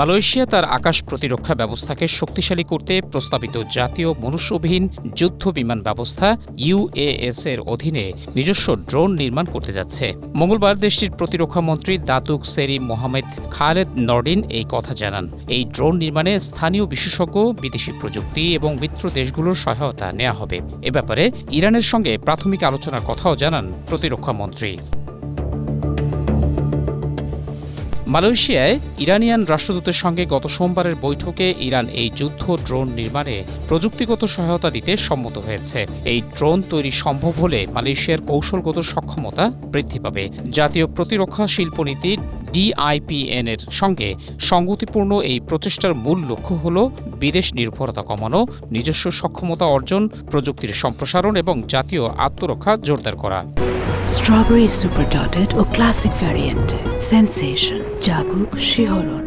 Malaysia তার আকাশ প্রতিরক্ষা ব্যবস্থাকে শক্তিশালী করতে প্রস্তাবিত জাতীয় মনুষ্যবিহীন যুদ্ধ বিমান ব্যবস্থা ইউএএস এর অধীনে নিজস্ব ড্রোন নির্মাণ করতে যাচ্ছে। মঙ্গলবার দেশটির প্রতিরক্ষা মন্ত্রী দাতুক সেরি মোহাম্মদ খালেদ নরডিন এই কথা জানান। এই ড্রোন নির্মাণে স্থানীয় বিশেষজ্ঞ, বিদেশি প্রযুক্তি এবং মিত্র দেশগুলোর সহায়তা নেওয়া হবে। এ ব্যাপারে ইরানের সঙ্গে প্রাথমিক আলোচনার কথাও জানান প্রতিরক্ষা মন্ত্রী। মালয়েশিয়ায় ইরানিয়ান রাষ্ট্রদূতের সঙ্গে গত সোমবারের বৈঠকে ইরান এই যুদ্ধ ড্রোন নির্মাণে প্রযুক্তিগত সহায়তা দিতে সম্মত হয়েছে। এই ড্রোন তৈরি সম্ভব হলে মালয়েশিয়ার কৌশলগত সক্ষমতা বৃদ্ধি পাবে। জাতীয় প্রতিরক্ষা শিল্পনীতি DIPN এর সঙ্গে সঙ্গতিপূর্ণ এই প্রচেষ্টার মূল লক্ষ্য হল বিদেশ নির্ভরতা কমানো, নিজস্ব সক্ষমতা অর্জন, প্রযুক্তির সম্প্রসারণ এবং জাতীয় আত্মরক্ষা জোরদার করা। স্ট্রবেরি সুপার ডটেড ও ক্লাসিক ভ্যারিয়েন্টে সেন্সেশন জাগুক শিহরণ।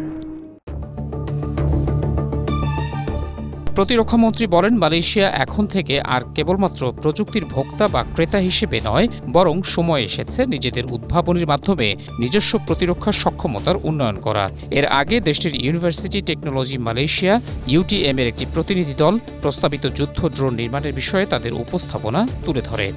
প্রতিরক্ষামন্ত্রী বলেন, মালয়েশিয়া এখন থেকে আর কেবলমাত্র প্রযুক্তির ভোক্তা বা ক্রেতা হিসেবে নয়, বরং সময় এসেছে নিজেদের উদ্ভাবনের মাধ্যমে নিজস্ব প্রতিরক্ষা সক্ষমতার উন্নয়ন করা। এর আগে দেশটির ইউনিভার্সিটি টেকনোলজি মালয়েশিয়া UTM এর একটি প্রতিনিধি দল প্রস্তাবিত যুদ্ধ ড্রোন নির্মাণের বিষয়ে তাদের উপস্থাপনা তুলে ধরে।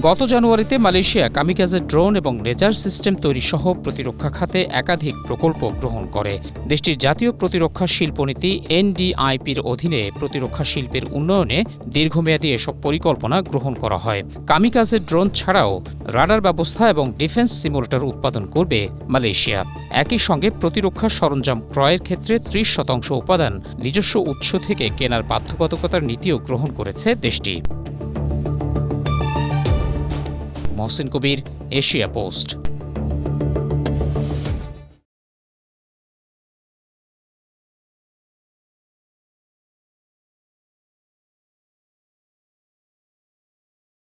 গত জানুয়ারিতে মালয়েশিয়া কামিকাজে ড্রোন এবং লেজার সিস্টেম তৈরি সহ প্রতিরক্ষা খাতে একাধিক প্রকল্প গ্রহণ করে। দেশটির জাতীয় প্রতিরক্ষা শিল্পনীতি NDIP-র অধীনে প্রতিরক্ষা শিল্পের উন্নয়নে দীর্ঘমেয়াদী এসব পরিকল্পনা গ্রহণ করা হয়। কামিকাজে ড্রোন ছাড়াও রাডার ব্যবস্থা এবং ডিফেন্স সিমুলেটর উৎপাদন করবে মালয়েশিয়া। একই সঙ্গে প্রতিরক্ষা সরঞ্জাম ক্রয়ের ক্ষেত্রে 30% উপাদান নিজস্ব উৎস থেকে কেনার বাধ্যবাধকতার নীতিও গ্রহণ করেছে দেশটি। মহসিন কবির, এশিয়া পোস্ট।